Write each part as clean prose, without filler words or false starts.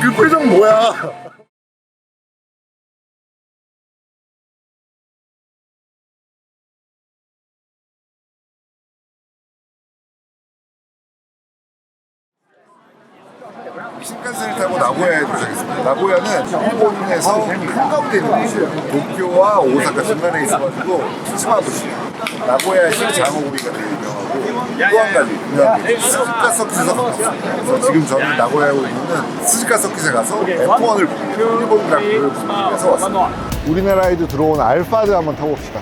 그 표정 뭐야? 신칸센을 타고 나고야에 도착했습니다. 나고야는 일본에서 한가운데 있는 곳이에요. 도쿄와 오사카 중간에 있어가지고 스치마부시, 나고야시 장어구이가 되게 유명하고 또 한 가지 유명한 게 스즈카 서킷에서 가깝습니다. 그래서 지금 저는 나고야에 있는 스즈카 서킷에 가서 F1을 보고 일본 그랑프를 보기 위해서 왔습니다. 우리나라에도 들어온 알파드 한번 타봅시다.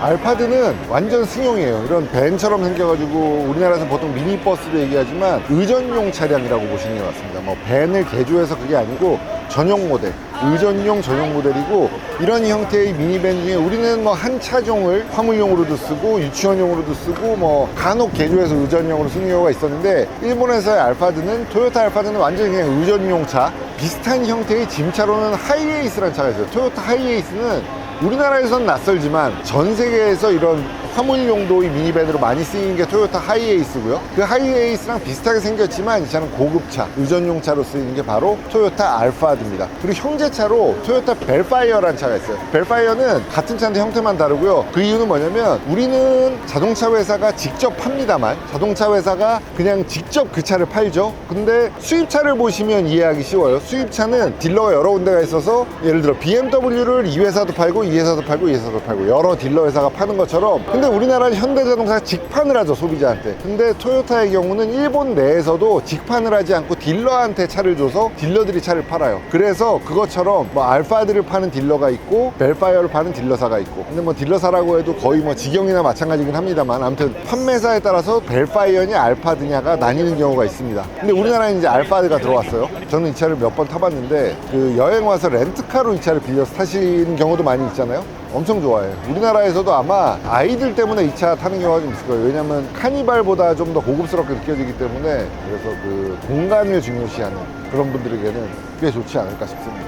알파드는 완전 승용이에요. 이런 밴처럼 생겨가지고 우리나라에서 보통 미니버스도 얘기하지만 의전용 차량이라고 보시는 게 맞습니다. 뭐 밴을 개조해서 그게 아니고 전용 모델, 의전용 전용 모델이고, 이런 형태의 미니밴 중에 우리는 뭐 한 차종을 화물용으로도 쓰고 유치원용으로도 쓰고 뭐 간혹 개조해서 의전용으로 쓰는 경우가 있었는데, 일본에서의 알파드는, 토요타 알파드는 완전히 그냥 의전용 차, 비슷한 형태의 짐차로는 하이에이스라는 차가 있어요. 토요타 하이에이스는 우리나라에서는 낯설지만 전 세계에서 이런 화물 용도의 미니밴으로 많이 쓰이는 게 토요타 하이에이스고요. 그 하이에이스랑 비슷하게 생겼지만 이 차는 고급차, 의전용차로 쓰이는 게 바로 토요타 알파드입니다. 그리고 형제차로 토요타 벨파이어라는 차가 있어요. 벨파이어는 같은 차인데 형태만 다르고요. 그 이유는 뭐냐면 우리는 자동차 회사가 직접 팝니다만 자동차 회사가 그냥 직접 그 차를 팔죠. 근데 수입차를 보시면 이해하기 쉬워요. 수입차는 딜러가 여러 군데가 있어서 예를 들어 BMW를 이 회사도 팔고 이 회사도 팔고 이 회사도 팔고 여러 딜러 회사가 파는 것처럼, 근데 우리나라는 현대자동차가 직판을 하죠, 소비자한테. 근데 토요타의 경우는 일본 내에서도 직판을 하지 않고 딜러한테 차를 줘서 딜러들이 차를 팔아요. 그래서 그것처럼 뭐 알파드를 파는 딜러가 있고 벨파이어를 파는 딜러사가 있고, 근데 뭐 딜러사라고 해도 거의 뭐 직영이나 마찬가지긴 합니다만, 아무튼 판매사에 따라서 벨파이어냐 알파드냐가 나뉘는 경우가 있습니다. 근데 우리나라에 이제 알파드가 들어왔어요. 저는 이 차를 몇 번 타봤는데 그 여행 와서 렌트카로 이 차를 빌려서 타시는 경우도 많이 있잖아요. 엄청 좋아해요. 우리나라에서도 아마 아이들 때문에 이 차 타는 경우가 좀 있을 거예요. 왜냐면 카니발보다 좀 더 고급스럽게 느껴지기 때문에. 그래서 그 공간을 중요시하는 그런 분들에게는 꽤 좋지 않을까 싶습니다.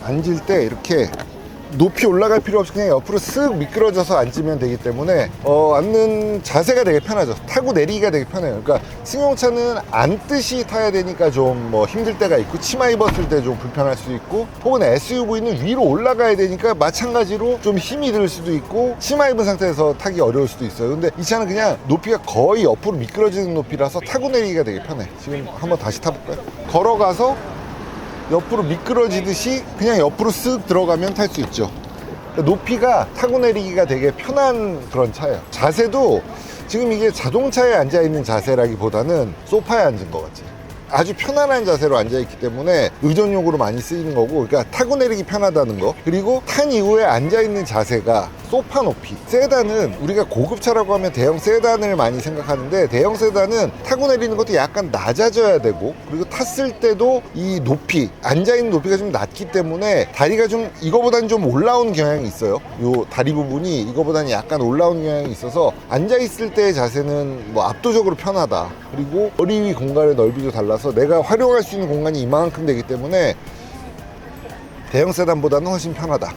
앉을 때 이렇게 높이 올라갈 필요 없이 그냥 옆으로 쓱 미끄러져서 앉으면 되기 때문에 앉는 자세가 되게 편하죠. 타고 내리기가 되게 편해요. 그러니까 승용차는 앉듯이 타야 되니까 좀 뭐 힘들 때가 있고, 치마 입었을 때 좀 불편할 수도 있고, 혹은 SUV는 위로 올라가야 되니까 마찬가지로 좀 힘이 들 수도 있고 치마 입은 상태에서 타기 어려울 수도 있어요. 근데 이 차는 그냥 높이가 거의 옆으로 미끄러지는 높이라서 타고 내리기가 되게 편해. 지금 한번 다시 타볼까요? 걸어가서 옆으로 미끄러지듯이 그냥 옆으로 쓱 들어가면 탈 수 있죠. 높이가 타고 내리기가 되게 편한 그런 차예요. 자세도 지금 이게 자동차에 앉아있는 자세라기보다는 소파에 앉은 것 같지. 아주 편안한 자세로 앉아있기 때문에 의전용으로 많이 쓰이는 거고, 그러니까 타고 내리기 편하다는 거. 그리고 탄 이후에 앉아있는 자세가 소파 높이. 세단은 우리가 고급차라고 하면 대형 세단을 많이 생각하는데, 대형 세단은 타고 내리는 것도 약간 낮아져야 되고, 그리고 탔을 때도 이 높이, 앉아있는 높이가 좀 낮기 때문에 다리가 좀 이거보다는 좀 올라오는 경향이 있어요. 요 다리 부분이 이거보다는 약간 올라오는 경향이 있어서 앉아있을 때의 자세는 뭐 압도적으로 편하다. 그리고 머리 위 공간의 넓이도 달라서 내가 활용할 수 있는 공간이 이만큼 되기 때문에 대형 세단보다는 훨씬 편하다.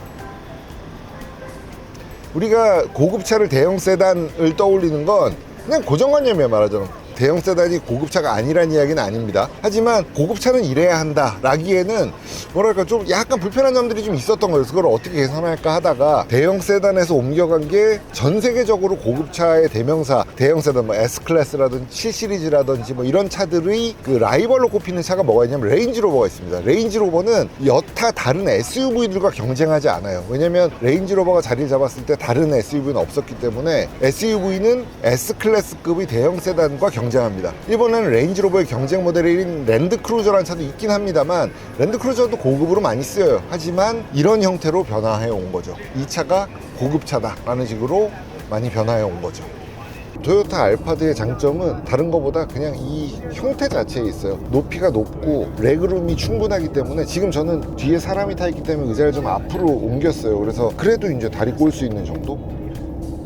우리가 고급차를 대형 세단을 떠올리는 건 그냥 고정관념이야, 말하자면. 대형 세단이 고급차가 아니란 이야기는 아닙니다. 하지만 고급차는 이래야 한다 라기에는 뭐랄까 좀 약간 불편한 점들이 좀 있었던 거예요. 그걸 어떻게 개선할까 하다가 대형 세단에서 옮겨간 게 전 세계적으로 고급차의 대명사, 대형 세단 뭐 S클래스라든지 7시리즈라든지 뭐 이런 차들의 그 라이벌로 꼽히는 차가 뭐가 있냐면 레인지로버가 있습니다. 레인지로버는 여타 다른 SUV들과 경쟁하지 않아요. 왜냐면 레인지로버가 자리를 잡았을 때 다른 SUV는 없었기 때문에 SUV는 S클래스급의 대형 세단과 경쟁합니다. 일본에는 레인지로버의 경쟁 모델인 랜드크루저라는 차도 있긴 합니다만, 랜드크루저도 고급으로 많이 쓰여요. 하지만 이런 형태로 변화해 온 거죠. 이 차가 고급차다 라는 식으로 많이 변화해 온 거죠. 토요타 알파드의 장점은 다른 것보다 그냥 이 형태 자체에 있어요. 높이가 높고 레그룸이 충분하기 때문에, 지금 저는 뒤에 사람이 타 있기 때문에 의자를 좀 앞으로 옮겼어요. 그래서 그래도 이제 다리 꼴 수 있는 정도?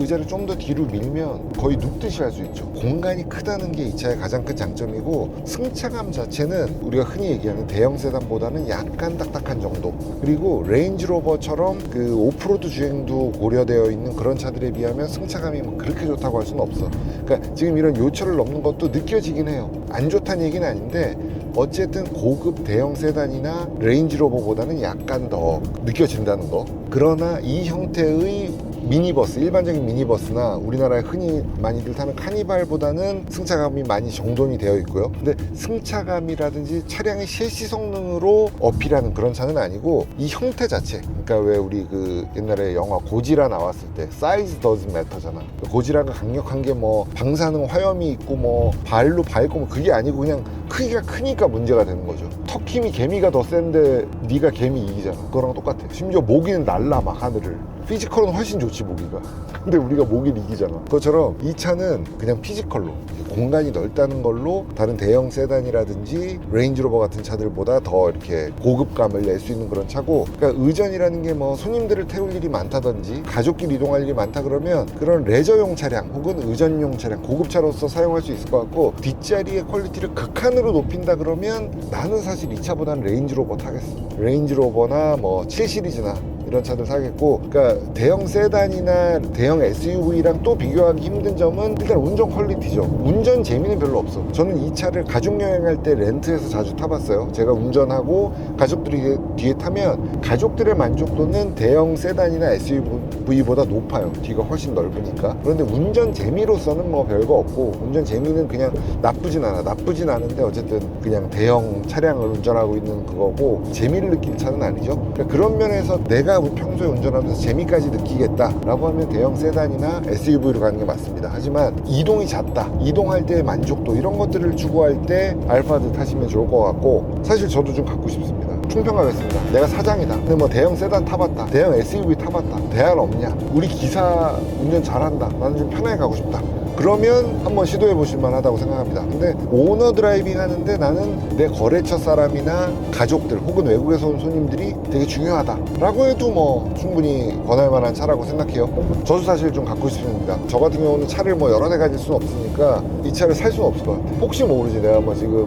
의자를 좀 더 뒤로 밀면 거의 눕듯이 할 수 있죠. 공간이 크다는 게 이 차의 가장 큰 장점이고, 승차감 자체는 우리가 흔히 얘기하는 대형 세단보다는 약간 딱딱한 정도. 그리고 레인지로버처럼 그 오프로드 주행도 고려되어 있는 그런 차들에 비하면 승차감이 뭐 그렇게 좋다고 할 수는 없어. 그러니까 지금 이런 요철을 넘는 것도 느껴지긴 해요. 안 좋다는 얘기는 아닌데, 어쨌든 고급 대형 세단이나 레인지로버보다는 약간 더 느껴진다는 거. 그러나 이 형태의 미니버스, 일반적인 미니버스나 우리나라에 흔히 많이들 타는 카니발보다는 승차감이 많이 정돈이 되어 있고요. 근데 승차감이라든지 차량의 실시 성능으로 어필하는 그런 차는 아니고, 이 형태 자체, 그러니까 왜 우리 그 옛날에 영화 고지라 나왔을 때 사이즈 doesn't matter잖아. 고지라가 강력한 게 뭐 방사능 화염이 있고 뭐 발로 밟고 뭐 그게 아니고, 그냥 크기가 크니까 문제가 되는 거죠. 턱 힘이 개미가 더 센데 네가 개미 이기잖아. 그거랑 똑같아. 심지어 모기는 날라 막 하늘을. 피지컬은 훨씬 좋지 모기가. 근데 우리가 모기를 이기잖아. 그것처럼 이 차는 그냥 피지컬로, 공간이 넓다는 걸로 다른 대형 세단이라든지 레인지로버 같은 차들보다 더 이렇게 고급감을 낼 수 있는 그런 차고, 그러니까 의전이라는 게 뭐 손님들을 태울 일이 많다든지 가족끼리 이동할 일이 많다 그러면 그런 레저용 차량 혹은 의전용 차량, 고급차로서 사용할 수 있을 것 같고, 뒷자리의 퀄리티를 극한으로 높인다 그러면 나는 사실 이 차보다는 레인지로버 타겠어. 레인지로버나 뭐 7 시리즈나 이런 차들 사겠고, 그러니까 대형 세단이나 대형 SUV랑 또 비교하기 힘든 점은 일단 운전 퀄리티죠. 운전 재미는 별로 없어. 저는 이 차를 가족 여행할 때 렌트해서 자주 타봤어요. 제가 운전하고 가족들이 뒤에 타면 가족들의 만족도는 대형 세단이나 SUV보다 높아요. 뒤가 훨씬 넓으니까. 그런데 운전 재미로서는 뭐 별거 없고, 운전 재미는 그냥 나쁘진 않아. 나쁘진 않은데 어쨌든 그냥 대형 차량을 운전하고 있는 그거고, 재미를 느낄 차는 아니죠. 그러니까 그런 면에서 내가 평소에 운전하면서 재미까지 느끼겠다라고 하면 대형 세단이나 SUV로 가는 게 맞습니다. 하지만 이동이 잦다, 이동할 때의 만족도, 이런 것들을 추구할 때 알파드 타시면 좋을 것 같고, 사실 저도 좀 갖고 싶습니다. 총평하겠습니다. 내가 사장이다. 근데 뭐 대형 세단 타봤다, 대형 SUV 타봤다, 대안 없냐? 우리 기사 운전 잘한다, 나는 좀 편하게 가고 싶다. 그러면 한번 시도해 보실 만하다고 생각합니다. 근데 오너 드라이빙 하는데 나는 내 거래처 사람이나 가족들 혹은 외국에서 온 손님들이 되게 중요하다 라고 해도 뭐 충분히 권할 만한 차라고 생각해요. 저도 사실 좀 갖고 싶습니다. 저 같은 경우는 차를 뭐 여러 대 가질 수는 없으니까 이 차를 살 수는 없을 것 같아. 혹시 모르지, 내가 뭐 지금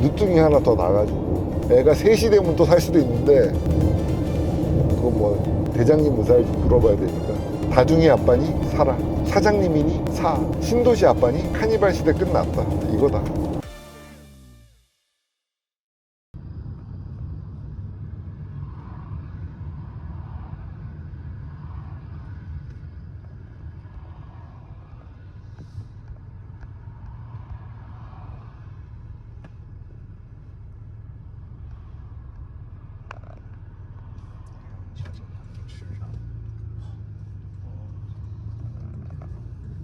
늦둥이 하나 더 나가지고 애가 셋이 되면 또 살 수도 있는데, 그거 뭐 대장님 무사히 좀 물어봐야 되니까. 다둥이 아빠니 사라, 사장님이니 사, 신도시 아빠니 카니발 시대 끝났다, 이거다.